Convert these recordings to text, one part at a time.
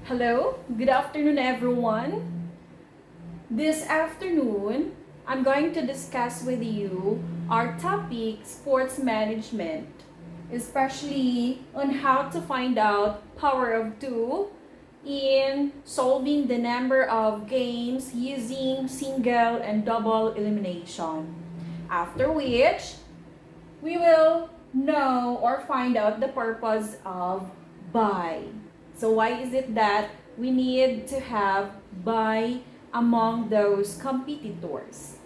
Hello, good afternoon everyone. This afternoon, I'm going to discuss with you our topic, sports management, especially on how to find out power of 2 in solving the number of games using single and double elimination. After which, we will know or find out the purpose of buy. So why is it that we need to have buy among those competitors?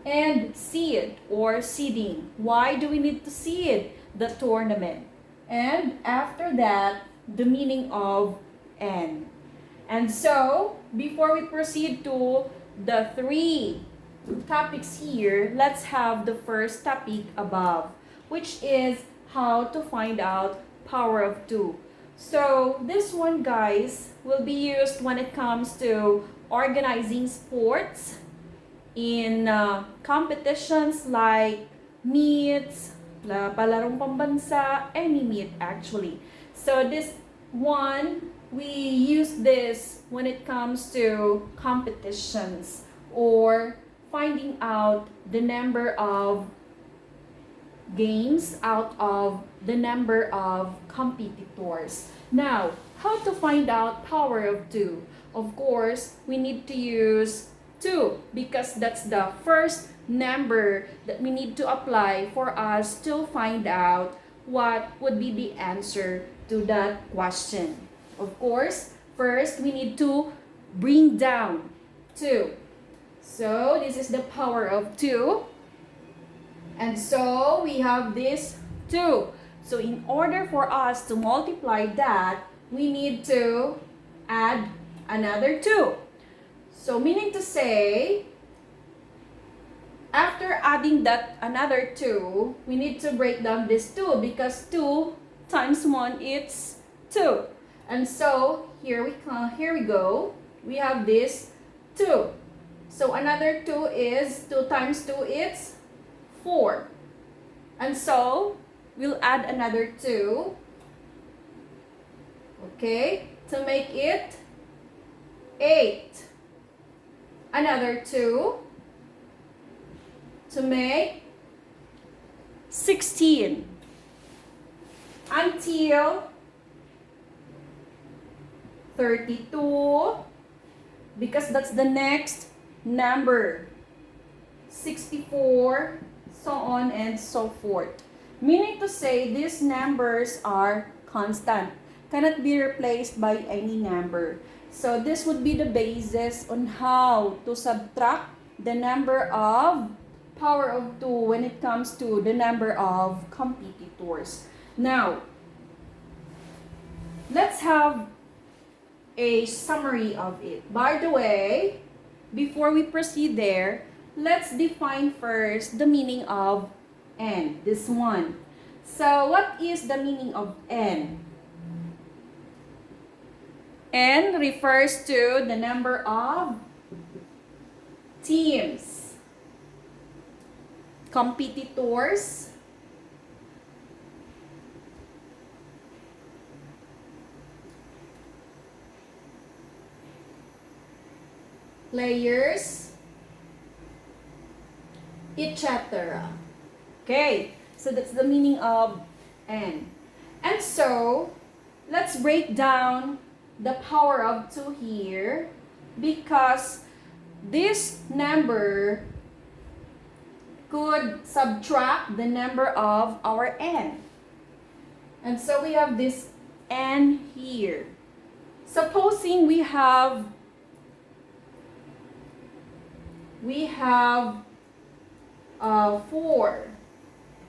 And seed or seeding. Why do we need to seed the tournament? And after that, the meaning of N. And so, before we proceed to the three topics here, let's have the first topic above, which is how to find out power of 2. So this one, guys, will be used when it comes to organizing sports in competitions like meets, palarong pambansa, any meet actually. So this one, we use this when it comes to competitions or finding out the number of games out of the number of competitors. Now, how to find out power of 2? Of course, we need to use 2 because that's the first number that we need to apply for us to find out what would be the answer to that question. Of course, first we need to bring down 2. So, this is the power of 2. And so, we have this 2. So, in order for us to multiply that, we need to add another 2. So, meaning to say, after adding that another 2, we need to break down this 2 because 2 times 1 is 2. And so, here we go. We have this 2. So, another 2 is 2 times 2 is 4. And so, we'll add another 2. Okay, to make it 8. Another 2 to make 16 until 32 because that's the next number, 64, so on and so forth. Meaning to say these numbers are constant, cannot be replaced by any number. So this would be the basis on how to subtract the number of power of 2 when it comes to the number of competitors. Now, let's have a summary of it. By the way, before we proceed there, let's define first the meaning of N, this one. So, what is the meaning of N? N refers to the number of teams, competitors, players, etc. Okay, so that's the meaning of N. And so, let's break down the power of 2 here because this number could subtract the number of our N. And so we have this N here. Supposing we have 4.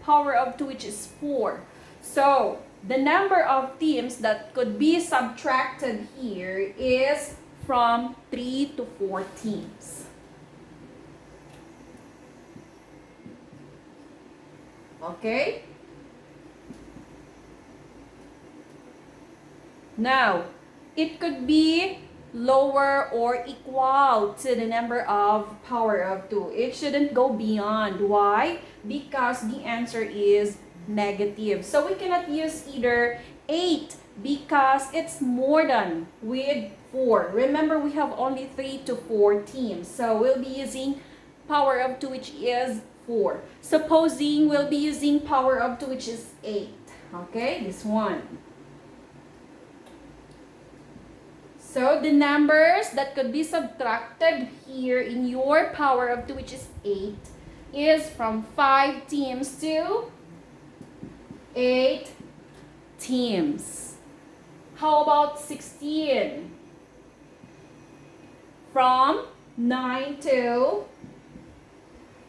Power of 2, which is 4. So, the number of teams that could be subtracted here is from 3 to 4 teams. Okay? Now, it could be lower or equal to the number of power of 2. It shouldn't go beyond. Why? Because the answer is negative. So we cannot use either 8 because it's more than with 4. Remember, we have only 3 to 4 teams. So we'll be using power of 2, which is 4. Supposing we'll be using power of 2, which is 8. Okay, this one. So the numbers that could be subtracted here in your power of 2, which is 8, is from 5 teams to 8 teams. How about 16? From 9 to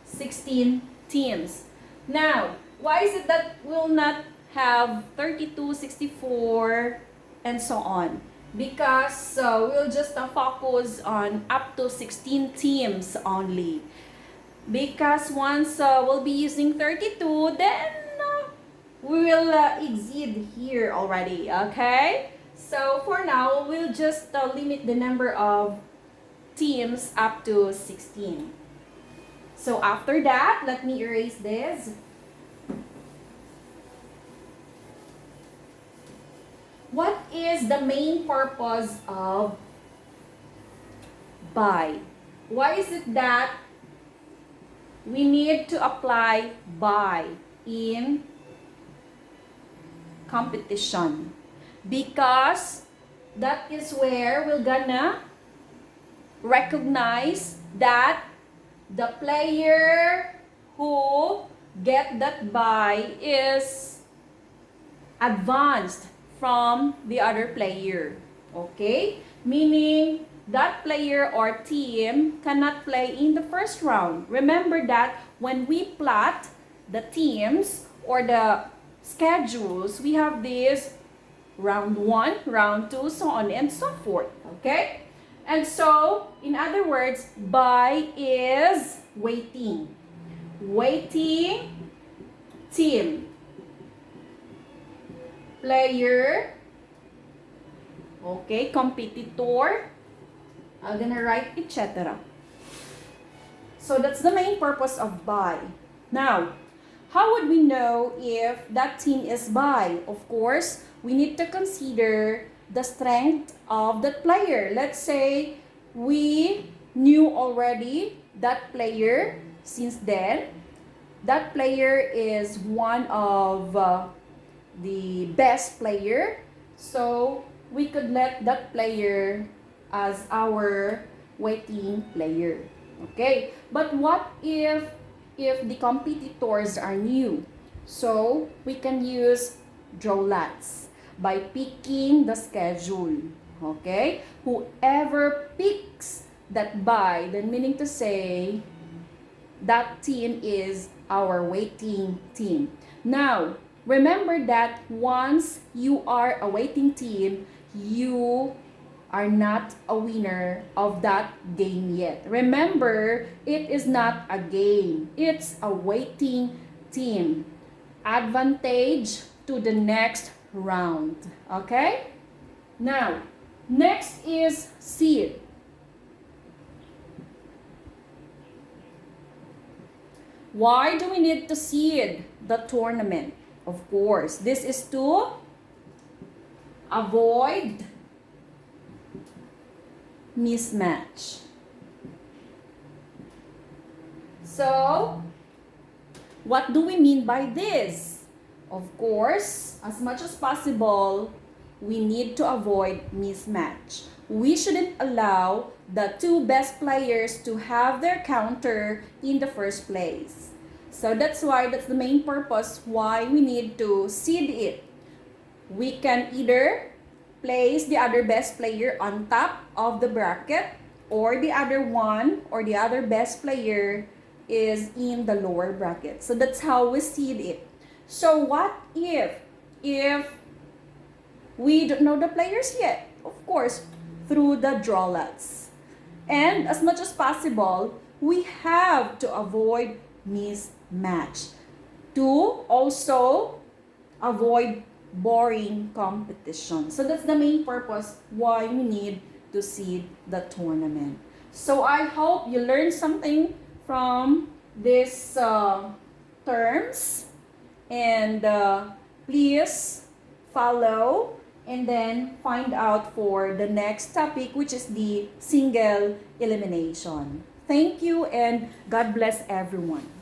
16 teams. Now, why is it that we'll not have 32, 64, and so on? Because we'll just focus on up to 16 teams only. Because once we'll be using 32, then we will exceed here already, okay? So for now, we'll just limit the number of teams up to 16. So after that, let me erase this. What is the main purpose of by? Why is it that we need to apply by in competition? Because that is where we're gonna recognize that the player who get that by is advanced from the other player. Okay? Meaning that player or team cannot play in the first round. Remember that when we plot the teams or the schedules, we have this round 1, round 2, so on and so forth. Okay? And so, in other words, by is waiting. Waiting team. Player. Okay, competitor. I'm gonna write etc. So that's the main purpose of by. Now, how would we know if that team is by? Of course, we need to consider the strength of that player. Let's say we knew already that player since then. That player is one of the best player. So we could let that player as our waiting player. Okay, but what if the competitors are new? So we can use draw lots by picking the schedule. Okay, whoever picks that by, then meaning to say that team is our waiting team. Now remember that once you are a waiting team, you are not a winner of that game yet. Remember, it is not a game. It's a waiting team. Advantage to the next round. Okay? Now, next is seed. Why do we need to seed the tournament? Of course, this is to avoid mismatch. So, what do we mean by this? Of course, as much as possible, we need to avoid mismatch. We shouldn't allow the two best players to have their counter in the first place. So that's the main purpose why we need to seed it. We can either place the other best player on top of the bracket, or the other one or the other best player is in the lower bracket. So that's how we seed it. So what if we don't know the players yet? Of course, through the draw lots. And as much as possible, we have to avoid mismatch to also avoid boring competition. So that's the main purpose why we need to seed the tournament. So I hope you learned something from these terms, and please follow and then find out for the next topic, which is the single elimination. Thank you and God bless everyone.